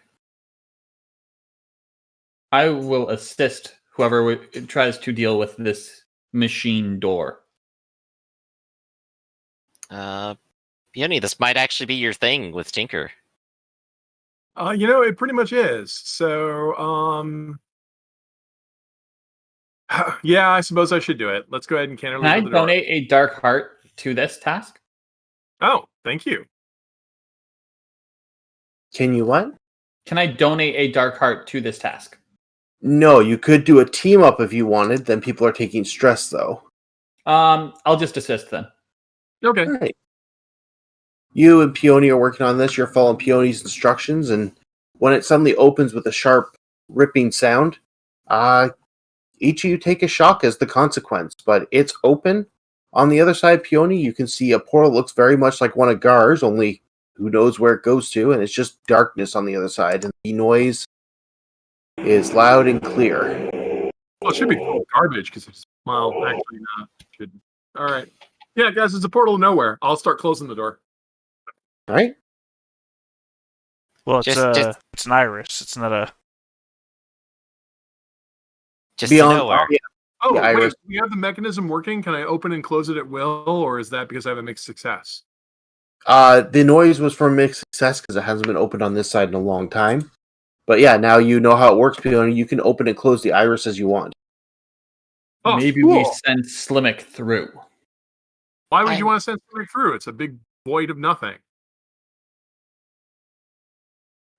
I will assist whoever tries to deal with this machine door. Peony, this might actually be your thing with Tinker. It pretty much is. So, yeah, I suppose I should do it. Let's go ahead and Can I cantilever the door. donate a dark heart to this task? Oh, thank you. Can you what? Can I donate a dark heart to this task? No, you could do a team up if you wanted. Then people are taking stress, though. I'll just assist then. Okay. All right. You and Peony are working on this. You're following Peony's instructions, and when it suddenly opens with a sharp, ripping sound, each of you take a shock as the consequence. But it's open. On the other side, Peony, you can see a portal that looks very much like one of Gar's, only who knows where it goes to, and it's just darkness on the other side, and the noise is loud and clear. Well, it should be full of garbage because it's, actually not. Should. All right. Yeah, guys, it's a portal to nowhere. I'll start closing the door. All right? Well, it's Just- it's an iris. It's not a. Just Beyond, to nowhere. yeah, Oh, The wait, iris- do we have the mechanism working? Can I open and close it at will, or is that because I have a mixed success? the noise was from mixed success because it hasn't been opened on this side in a long time. But yeah, now you know how it works, Peony. You can open and close the iris as you want. Oh, Maybe cool. we send Slimmick through. Why would you want to send something through? It's a big void of nothing.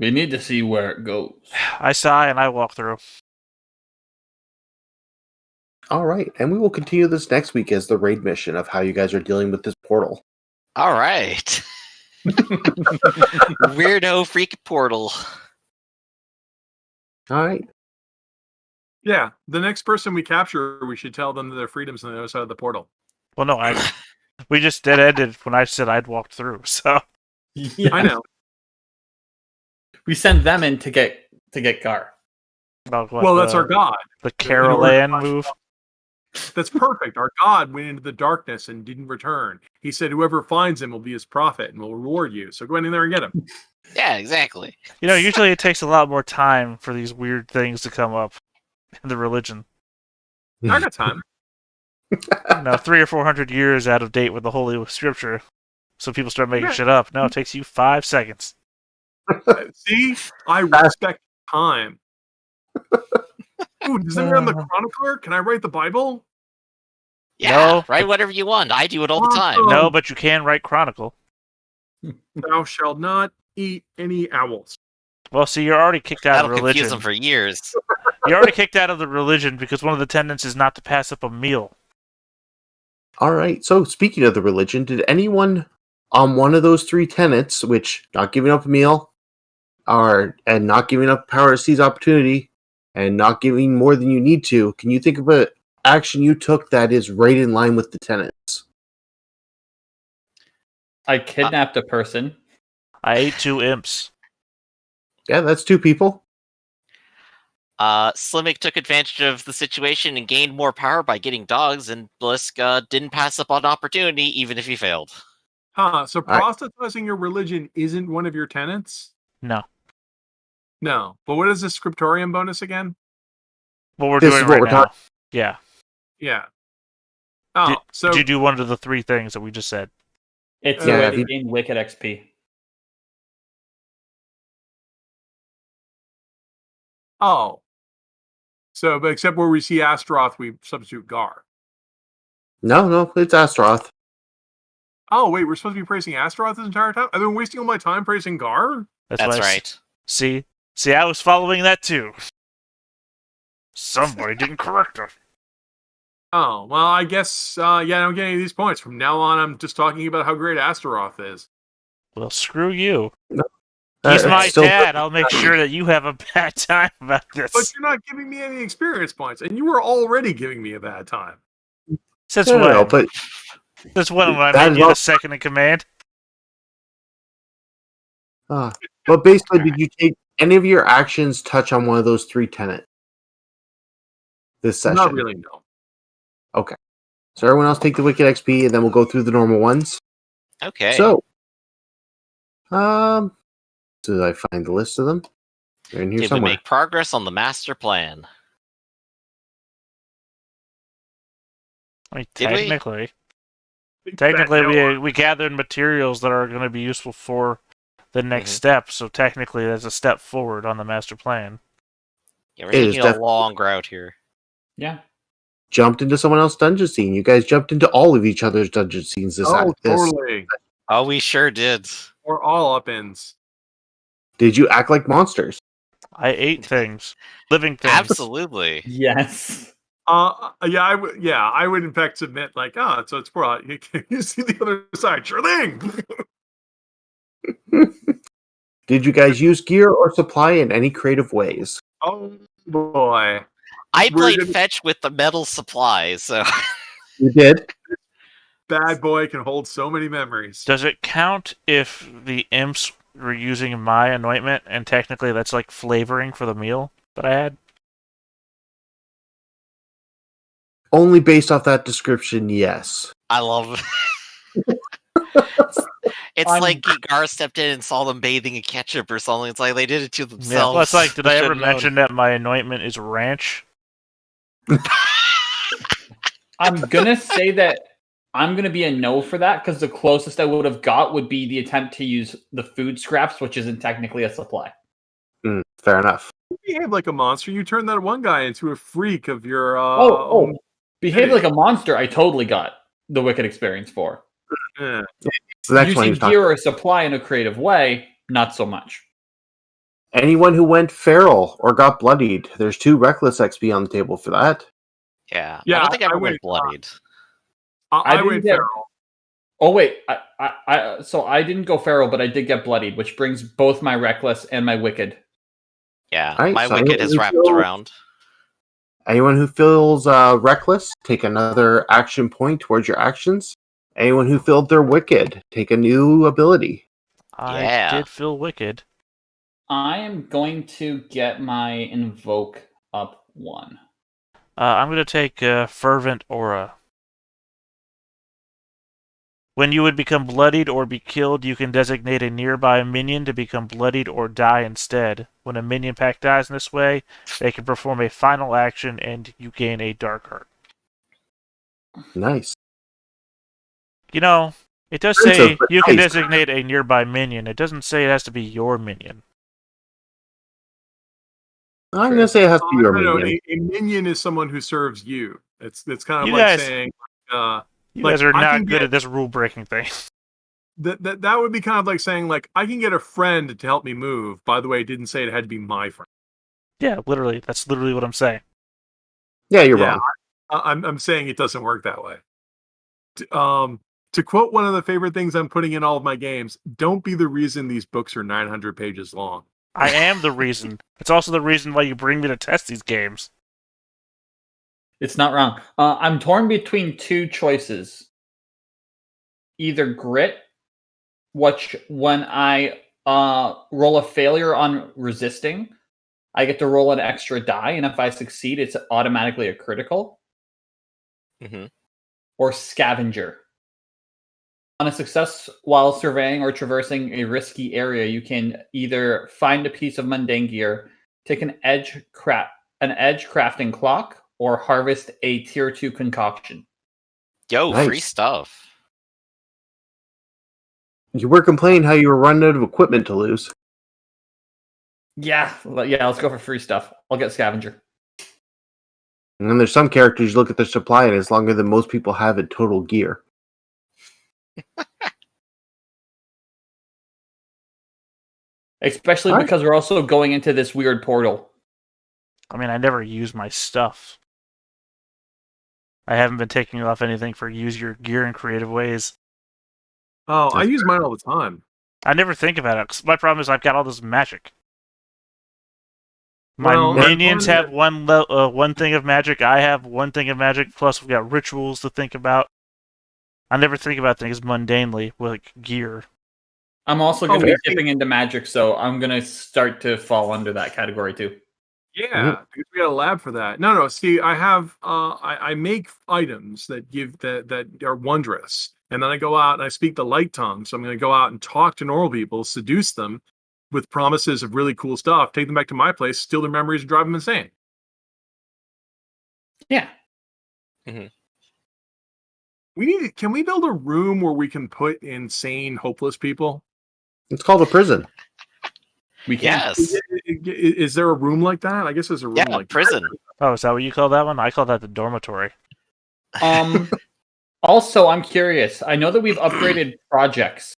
We need to see where it goes. I sigh and I walk through. All right, and we will continue this next week as the raid mission of how you guys are dealing with this portal. All right. Weirdo freak portal. All right. Yeah, the next person we capture, we should tell them their freedoms on the other side of the portal. Well, no, we just dead-ended when I said I'd walked through, so... Yeah. I know. We send them in to get Gar. Well, that's our god. The Carol Ann move. That's perfect. Our god went into the darkness and didn't return. He said whoever finds him will be his prophet and will reward you. So go in there and get him. Yeah, exactly. Usually it takes a lot more time for these weird things to come up in the religion. I got time. 300 or 400 years out of date with the Holy Scripture. So people start making shit up. No, it takes you 5 seconds. See? I respect time. Ooh, does anyone on the Chronicler? Can I write the Bible? Yeah, No. write whatever you want. I do it all the time. No, but you can write Chronicle. Thou shalt not eat any owls. Well, see, you're already kicked out That'll of religion. confuse them for years. You're already kicked out of the religion because one of the tenets is not to pass up a meal. All right. So speaking of the religion, did anyone on one of those 3 tenets, which not giving up a meal, and not giving up power to seize opportunity, and not giving more than you need to, can you think of an action you took that is right in line with the tenets? I kidnapped a person. I ate 2 imps. Yeah, that's 2 people. Slimmick took advantage of the situation and gained more power by getting dogs, and Blisk didn't pass up on opportunity even if he failed. So proselytizing your religion isn't one of your tenets? No. No. But what is the scriptorium bonus again? What we're This doing is what right we're now. talking- Yeah. Yeah. Oh, so Did you do one of the 3 things that we just said? It's Yeah, a way if to you- gain wicked XP. oh. So, but except where we see Astaroth, we substitute Gar. No, it's Astaroth. Oh, wait, we're supposed to be praising Astaroth this entire time? I've been wasting all my time praising Gar? That's why right. See, I was following that too. Somebody didn't correct us. Oh, well, I guess, I don't get any of these points. From now on, I'm just talking about how great Astaroth is. Well, screw you. No. He's my Still- dad. I'll make sure that you have a bad time about this. But you're not giving me any experience points, and you were already giving me a bad time. Since No, when? no, but Since when I That made is you all- the second in command? but basically, did you take any of your actions touch on one of those 3 tenets this session? Not really, no. So everyone else take the wicked XP, and then we'll go through the normal ones. Okay. So did I find the list of them? They're in here Did somewhere. we make progress on the master plan? I mean, Did we? technically, we gathered materials that are going to be useful for the next step. So technically, that's a step forward on the master plan. Yeah, we're It is taking a long route here. Yeah. Jumped into someone else's dungeon scene. You guys jumped into all of each other's dungeon scenes this Oh, this. totally. Oh, we sure did. Or all up-ins. Did you act like monsters? I ate things, living things. Absolutely. Yes. I would in fact submit like, so it's probably you see the other side. Sure thing. Did you guys use gear or supply in any creative ways? Oh boy. I We're played gonna- fetch with the metal supplies, so You did. Bad boy can hold so many memories. Does it count if the imps were using my anointment, and technically that's like flavoring for the meal that I had? Only based off that description, yes. I love It's like Gar stepped in and saw them bathing in ketchup or something. It's like they did it to Yeah, themselves. well, it's like, did They I ever should've known. mention that my anointment is ranch? I'm gonna say that I'm gonna be a no for that because the closest I would have got would be the attempt to use the food scraps, which isn't technically a supply. Fair enough. You behave like a monster. You turned that one guy into a freak of your Behave like a monster. I totally got the wicked experience for. Yeah. The next one Using he's talking. gear or supply in a creative way, not so much. Anyone who went feral or got bloodied, there's 2 reckless XP on the table for that. Yeah, Yeah, I don't think I ever went went bloodied. I didn't went get- feral. Oh wait, so I didn't go feral, but I did get bloodied, which brings both my reckless and my wicked. Yeah, Alright, my so wicked is wrapped around. Anyone who feels reckless, take another action point towards your actions. Anyone who filled their wicked, take a new ability. I did feel wicked. I am going to get my invoke up 1. I'm going to take Fervent Aura. When you would become bloodied or be killed, you can designate a nearby minion to become bloodied or die instead. When a minion pack dies in this way, they can perform a final action and you gain a dark heart. Nice. You know, it does say you can designate a nearby minion. It doesn't say it has to be your minion. I'm going to say it has to be your No, minion. a minion is someone who serves you. It's kind of You like guys- saying, You like, guys are I not can good get- at this rule breaking thing. that would be kind of like saying, like, I can get a friend to help me move. By the way, it didn't say it had to be my friend. Yeah, literally. That's literally what I'm saying. Yeah, you're wrong. I'm saying it doesn't work that way. To quote one of the favorite things I'm putting in all of my games, don't be the reason these books are 900 pages long. I am the reason. It's also the reason why you bring me to test these games. It's not wrong. I'm torn between two choices. Either grit, which when I roll a failure on resisting, I get to roll an extra die, and if I succeed, it's automatically a critical. Mm-hmm. Or scavenger. On a success while surveying or traversing a risky area, you can either find a piece of mundane gear, take an edge crafting clock, or harvest a tier 2 concoction. Yo, Nice. free stuff. You were complaining how you were running out of equipment to lose. Yeah, let's go for free stuff. I'll get scavenger. And then there's some characters you look at their supply and it's longer than most people have in total gear. Especially because we're also going into this weird portal. I mean, I never use my stuff. I haven't been taking off anything for use your gear in creative ways. Oh, I use mine all the time. I never think about it. 'Cause my problem is I've got all this magic. My Well, minions have one thing of magic. I have one thing of magic. Plus, we've got rituals to think about. I never think about things mundanely with like gear. I'm also going to be dipping into magic, so I'm going to start to fall under that category too. Yeah, because we got a lab for that. No. See, I have I make items that give that are wondrous, and then I go out and I speak the light tongue. So I'm going to go out and talk to normal people, seduce them with promises of really cool stuff, take them back to my place, steal their memories, and drive them insane. Yeah. Mm-hmm. Can we build a room where we can put insane, hopeless people? It's called a prison. We can. Yes. Is there a room like that? I guess there's a room like prison. that. Oh, is that what you call that one? I call that the dormitory. Also, I'm curious. I know that we've upgraded projects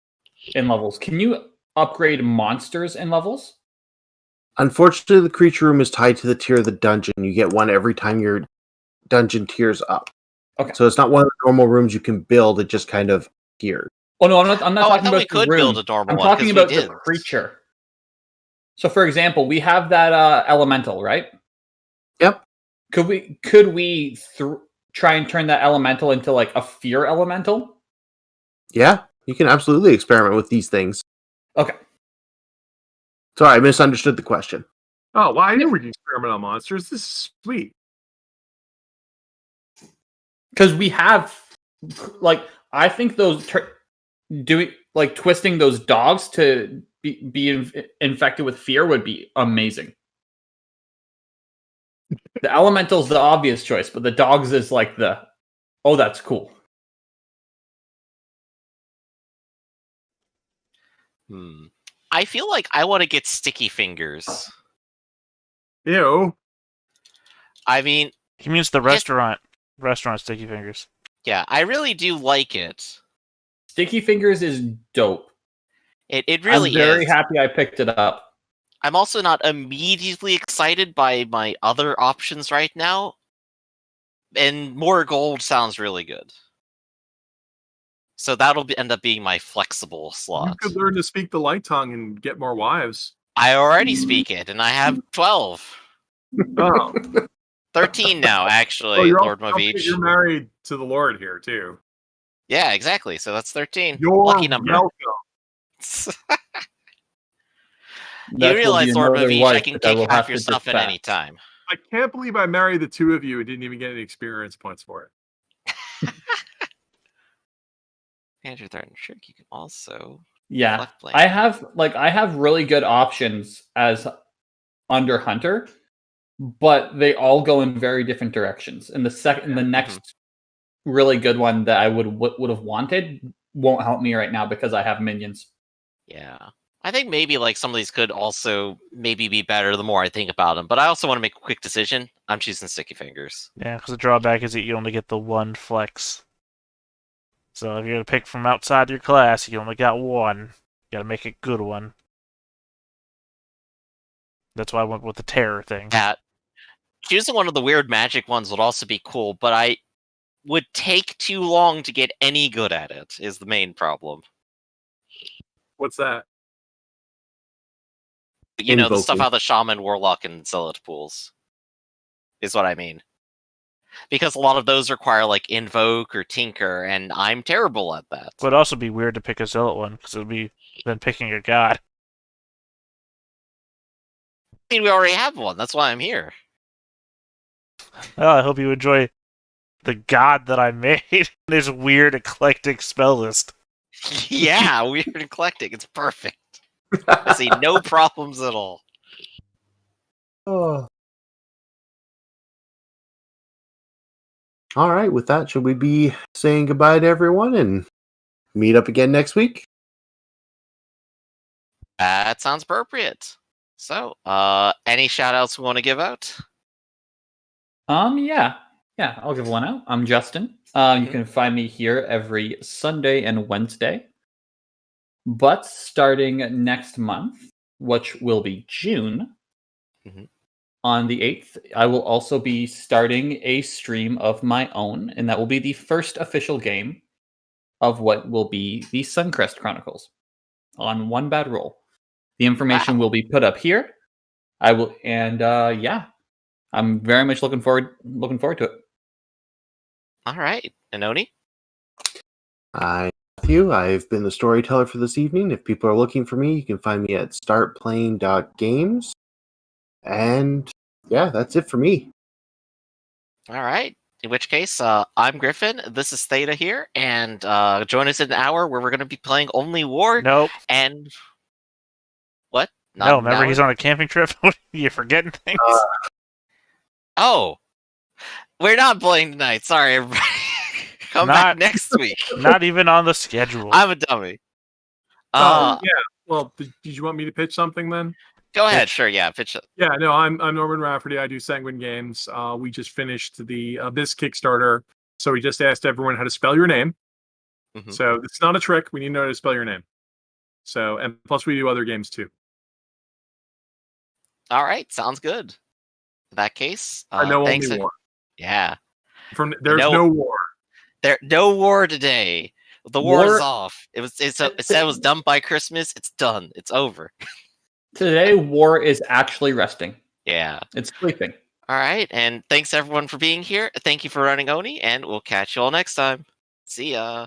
in levels. Can you upgrade monsters in levels? Unfortunately, the creature room is tied to the tier of the dungeon. You get one every time your dungeon tiers up. Okay. So it's not one of the normal rooms you can build. It just kind of geared. Oh no, I'm not I talking thought about we could the room. build a normal I'm one. talking 'cause about we the did. creature. So, for example, we have that elemental, right? Yep. Could we try and turn that elemental into like a fear elemental? Yeah, you can absolutely experiment with these things. Okay. Sorry, I misunderstood the question. Oh, well, I knew we could experiment on monsters. This is sweet. Because we have, like, I think those twisting those dogs to be infected with fear would be amazing. The elemental's the obvious choice, but the dogs is like that's cool. I feel like I want to get sticky fingers. Ew. I mean, He means the restaurant sticky fingers. yeah, I really do like it. Sticky fingers is dope. It really I'm very is. happy I picked it up. I'm also not immediately excited by my other options right now. And more gold sounds really good. So that'll end up being my flexible slot. You could learn to speak the light tongue and get more wives. I already speak it, and I have 12. Oh. 13 now, actually, Lord Mavich. You're married to the Lord here, too. Yeah, exactly. So that's 13. You're lucky number. Welcome. You realize, Lord Mavich, I can kick half your stuff at any time. I can't believe I married the two of you and didn't even get any experience points for it. Andrew Threaten trick. You can also I have really good options as under Hunter, but they all go in very different directions. And the next really good one that I would have wanted won't help me right now because I have minions. Yeah. I think maybe like some of these could also maybe be better the more I think about them, but I also want to make a quick decision. I'm choosing Sticky Fingers. Yeah, because the drawback is that you only get the one flex. So if you're going to pick from outside your class, you only got one. You got to make a good one. That's why I went with the terror thing. Yeah. Choosing one of the weird magic ones would also be cool, but I would take too long to get any good at it, is the main problem. What's that? You know, the stuff out of the Shaman, Warlock, and Zealot pools. Is what I mean. Because a lot of those require, like, Invoke or Tinker, and I'm terrible at that. It would also be weird to pick a Zealot one, because it would be then picking a god. I mean, we already have one, that's why I'm here. Well, I hope you enjoy the god that I made. There's a weird eclectic spell list. Yeah, weird and eclectic, it's perfect. I see no problems at all. Oh. All right, with that, should we be saying goodbye to everyone and meet up again next week? That sounds appropriate. So, any shout-outs we want to give out? Yeah, I'll give one out. I'm Justin. You can find me here every Sunday and Wednesday. But starting next month, which will be June, on the 8th, I will also be starting a stream of my own, and that will be the first official game of what will be the Suncrest Chronicles on One Bad Roll. The information will be put up here. I will, and I'm very much looking forward to it. All right, Anoni? Matthew, I've been the storyteller for this evening. If people are looking for me, you can find me at startplaying.games. And yeah, that's it for me. All right. In which case, I'm Griffin. This is Theta here, and join us in an hour where we're going to be playing only War. Nope. And what? No, remember he's on a camping trip. You're forgetting things. Oh, we're not playing tonight. Sorry, everybody. Come back next week. Not even on the schedule. I'm a dummy. Yeah. Well, did you want me to pitch something then? Go ahead. Sure. Yeah. Pitch it. Yeah. No, I'm Norman Rafferty. I do Sanguine Games. We just finished the Abyss Kickstarter, so we just asked everyone how to spell your name. So it's not a trick. We need to know how to spell your name. So, and plus we do other games too. All right. Sounds good. In that case, thanks. Only war. Yeah. There's no war. No war today. The war is off. It said it was done by Christmas. It's done. It's over. Today, war is actually resting. Yeah. It's sleeping. All right. And thanks everyone for being here. Thank you for running Oni, and we'll catch you all next time. See ya.